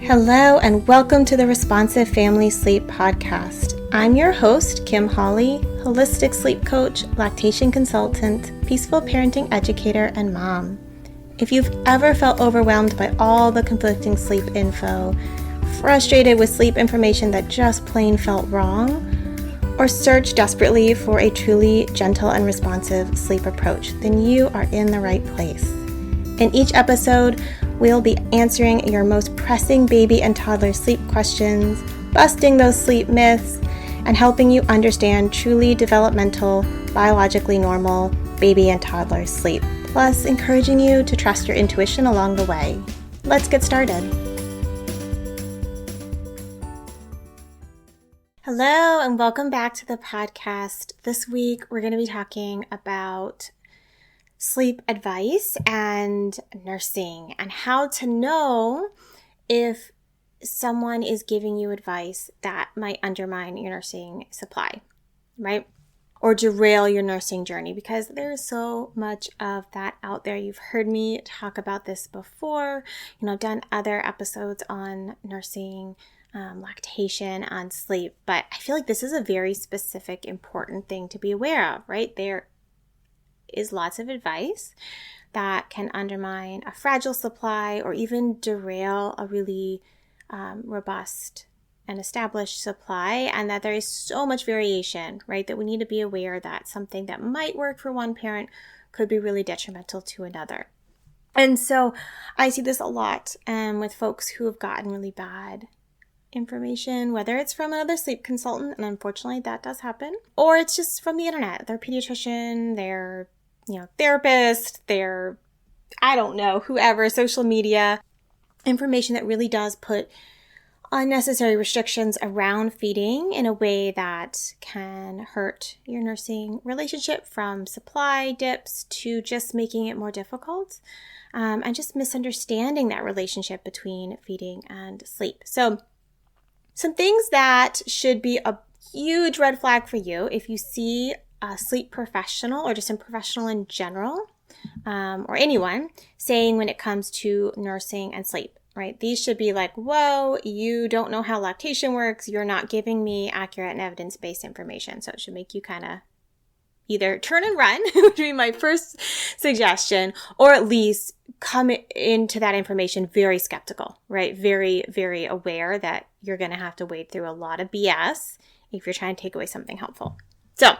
Hello and welcome to the Responsive Family Sleep Podcast. I'm your host, Kim Hawley, holistic sleep coach, lactation consultant, peaceful parenting educator, and mom. If you've ever felt overwhelmed by all the conflicting sleep info, frustrated with sleep information that just plain felt wrong, or searched desperately for a truly gentle and responsive sleep approach, then you are in the right place. In each episode, we'll be answering your most pressing baby and toddler sleep questions, busting those sleep myths, and helping you understand truly developmental, biologically normal baby and toddler sleep, plus encouraging you to trust your intuition along the way. Let's get started. Hello, and welcome back to the podcast. This week, we're going to be talking about sleep advice and nursing and how to know if someone is giving you advice that might undermine your nursing supply, right? Or derail your nursing journey, because there's so much of that out there. You've heard me talk about this before. I've done other episodes on nursing, lactation, on sleep, but I feel like this is a very specific, important thing to be aware of, right? There is lots of advice that can undermine a fragile supply or even derail a really robust and established supply, and that there is so much variation, right? That we need to be aware that something that might work for one parent could be really detrimental to another. And so I see this a lot with folks who have gotten really bad information, whether it's from another sleep consultant, and unfortunately that does happen, or it's just from the internet, their pediatrician, their therapist, their, whoever, social media, information that really does put unnecessary restrictions around feeding in a way that can hurt your nursing relationship, from supply dips to just making it more difficult, and just misunderstanding that relationship between feeding and sleep. So some things that should be a huge red flag for you if you see a sleep professional or just a professional in general, or anyone saying when it comes to nursing and sleep, right? These should be like, whoa, you don't know how lactation works. You're not giving me accurate and evidence-based information. So it should make you kind of either turn and run, which would be my first suggestion, or at least come into that information very skeptical, right? Very, very aware that you're going to have to wade through a lot of BS if you're trying to take away something helpful. So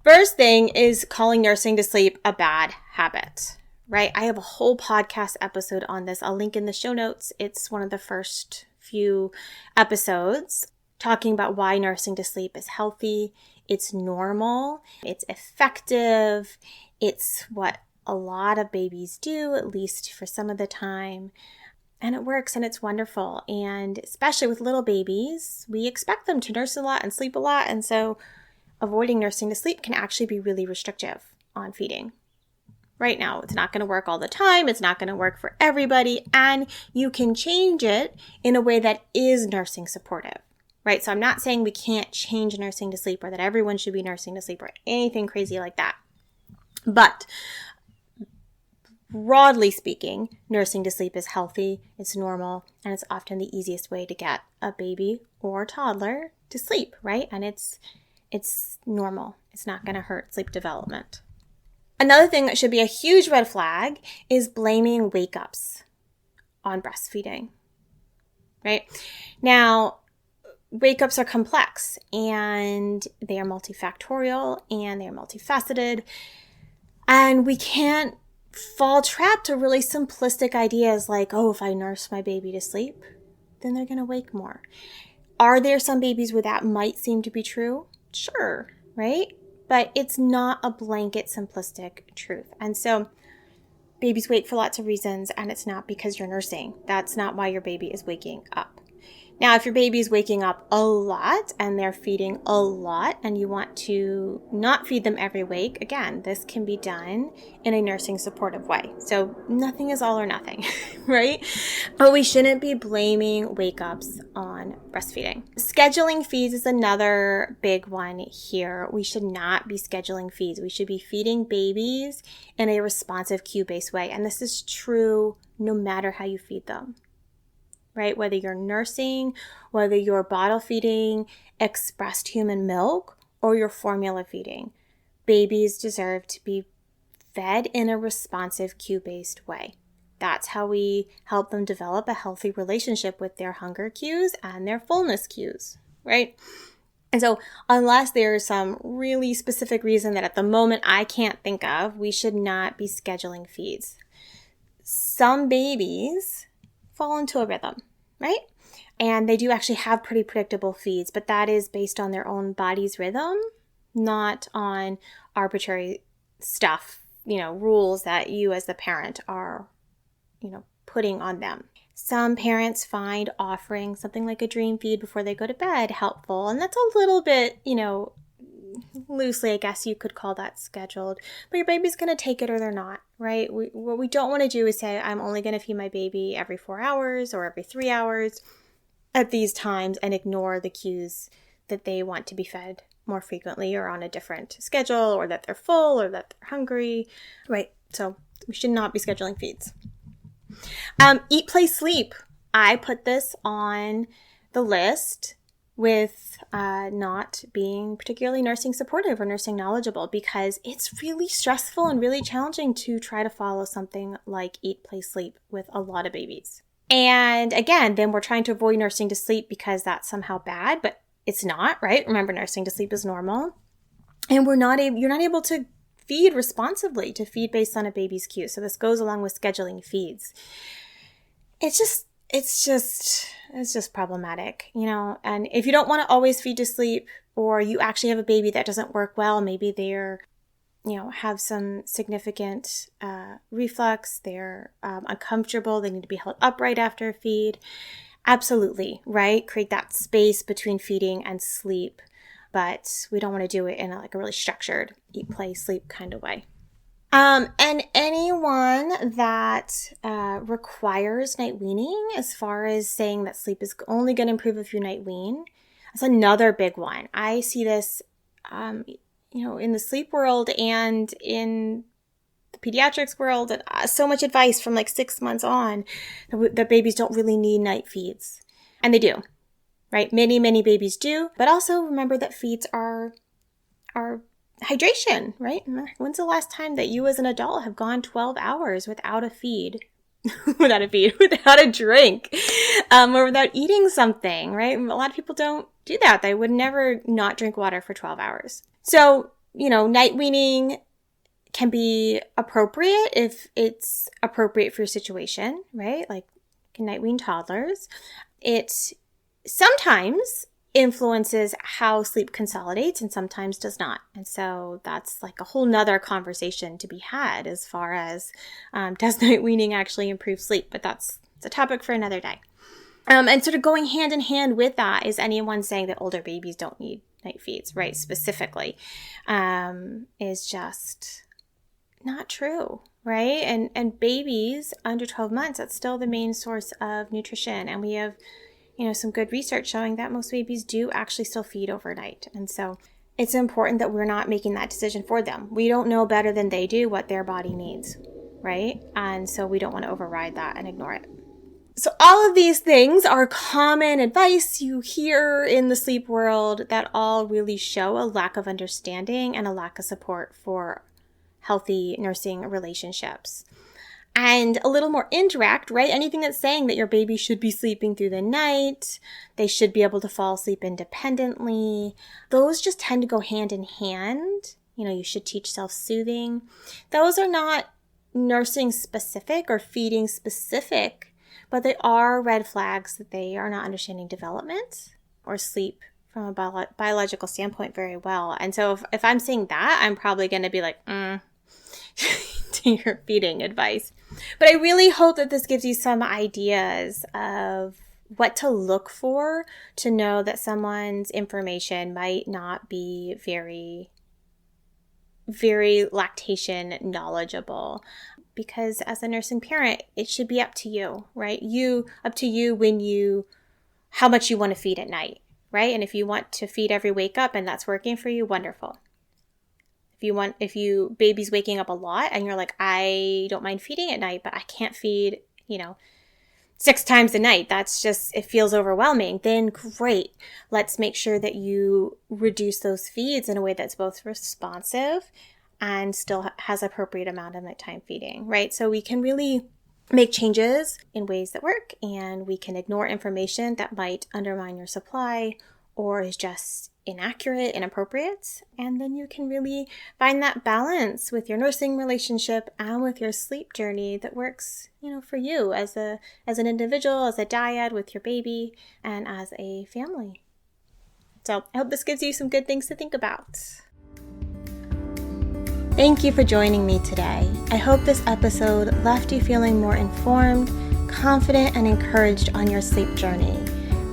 first thing is calling nursing to sleep a bad habit, right? I have a whole podcast episode on this. I'll link in the show notes. It's one of the first few episodes talking about why nursing to sleep is healthy. It's normal. It's effective. It's what a lot of babies do, at least for some of the time. And it works and it's wonderful. And especially with little babies, we expect them to nurse a lot and sleep a lot. And so avoiding nursing to sleep can actually be really restrictive on feeding. Right now, it's not going to work all the time. It's not going to work for everybody. And you can change it in a way that is nursing supportive, right? So I'm not saying we can't change nursing to sleep or that everyone should be nursing to sleep or anything crazy like that. But broadly speaking, nursing to sleep is healthy, it's normal, and it's often the easiest way to get a baby or toddler to sleep, right? And it's normal. It's not going to hurt sleep development. Another thing that should be a huge red flag is blaming wake-ups on breastfeeding, right? Now, wake-ups are complex, and they are multifactorial, and they are multifaceted, and we can't fall trapped to really simplistic ideas like, oh, if I nurse my baby to sleep, then they're going to wake more. Are there some babies where that might seem to be true? Sure, right? But it's not a blanket simplistic truth. And so babies wake for lots of reasons, and it's not because you're nursing. That's not why your baby is waking up. Now, if your baby is waking up a lot and they're feeding a lot and you want to not feed them every wake, again, this can be done in a nursing supportive way. So nothing is all or nothing, right? But we shouldn't be blaming wake-ups on breastfeeding. Scheduling feeds is another big one here. We should not be scheduling feeds. We should be feeding babies in a responsive cue-based way. And this is true no matter how you feed them. right? Whether you're nursing, whether you're bottle feeding expressed human milk, or you're formula feeding. Babies deserve to be fed in a responsive, cue-based way. That's how we help them develop a healthy relationship with their hunger cues and their fullness cues, right? And so unless there's some really specific reason that at the moment I can't think of, we should not be scheduling feeds. Some babies fall into a rhythm, right? And they do actually have pretty predictable feeds, but that is based on their own body's rhythm, not on arbitrary stuff, rules that you as the parent are, putting on them. Some parents find offering something like a dream feed before they go to bed helpful, and that's a little bit, loosely, I guess you could call that scheduled, but your baby's going to take it or they're not, right? What we don't want to do is say, I'm only going to feed my baby every 4 hours or every 3 hours at these times and ignore the cues that they want to be fed more frequently or on a different schedule, or that they're full or that they're hungry, right? So we should not be scheduling feeds. Eat, play, sleep. I put this on the list with not being particularly nursing supportive or nursing knowledgeable, because it's really stressful and really challenging to try to follow something like eat, play, sleep with a lot of babies. And again, then we're trying to avoid nursing to sleep because that's somehow bad, but it's not, right? Remember, nursing to sleep is normal. And you're not able to feed responsibly, to feed based on a baby's cue. So this goes along with scheduling feeds. It's just problematic, and if you don't want to always feed to sleep, or you actually have a baby that doesn't work well, maybe they're, have some significant reflux, they're uncomfortable, they need to be held upright after a feed. Absolutely, right? Create that space between feeding and sleep, but we don't want to do it in a really structured eat, play, sleep kind of way. And anyone that requires night weaning, as far as saying that sleep is only going to improve if you night wean, that's another big one. I see this, in the sleep world and in the pediatrics world, and so much advice from 6 months on that babies don't really need night feeds. And they do, right? Many, many babies do. But also remember that feeds are hydration, right? When's the last time that you as an adult have gone 12 hours without a feed, without a drink, or without eating something, right? A lot of people don't do that. They would never not drink water for 12 hours. So, night weaning can be appropriate if it's appropriate for your situation, right? Like, you can night wean toddlers. It sometimes influences how sleep consolidates and sometimes does not. And so that's a whole nother conversation to be had as far as does night weaning actually improve sleep? But that's a topic for another day. And sort of going hand in hand with that is anyone saying that older babies don't need night feeds, right? Specifically, is just not true, right? And babies under 12 months, that's still the main source of nutrition. And we have some good research showing that most babies do actually still feed overnight. And so it's important that we're not making that decision for them. We don't know better than they do what their body needs, right? And so we don't want to override that and ignore it. So all of these things are common advice you hear in the sleep world that all really show a lack of understanding and a lack of support for healthy nursing relationships. And a little more indirect, right? Anything that's saying that your baby should be sleeping through the night, they should be able to fall asleep independently. Those just tend to go hand in hand. You should teach self-soothing. Those are not nursing specific or feeding specific, but they are red flags that they are not understanding development or sleep from a biological standpoint very well. And so if I'm saying that, I'm probably going to be like, to your feeding advice. But I really hope that this gives you some ideas of what to look for to know that someone's information might not be very, very lactation knowledgeable. Because as a nursing parent, it should be up to you, right? Up to you how much you want to feed at night, right? And if you want to feed every wake up and that's working for you, wonderful. If you baby's waking up a lot and you're like, I don't mind feeding at night, but I can't feed, 6 times a night, it feels overwhelming, then great. Let's make sure that you reduce those feeds in a way that's both responsive and still has appropriate amount of nighttime feeding, right? So we can really make changes in ways that work, and we can ignore information that might undermine your supply or is just inaccurate, inappropriate, and then you can really find that balance with your nursing relationship and with your sleep journey that works, for you as an individual, as a dyad with your baby, and as a family. So I hope this gives you some good things to think about. Thank you for joining me today. I hope this episode left you feeling more informed, confident, and encouraged on your sleep journey.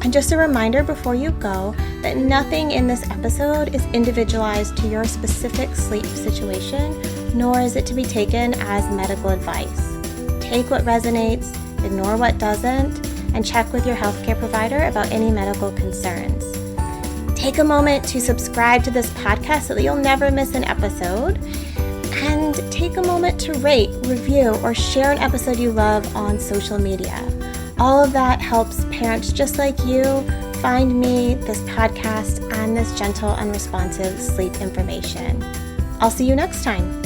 And just a reminder before you go that nothing in this episode is individualized to your specific sleep situation, nor is it to be taken as medical advice. Take what resonates, ignore what doesn't, and check with your healthcare provider about any medical concerns. Take a moment to subscribe to this podcast so that you'll never miss an episode. And take a moment to rate, review, or share an episode you love on social media. All of that helps parents just like you find me, this podcast, and this gentle and responsive sleep information. I'll see you next time.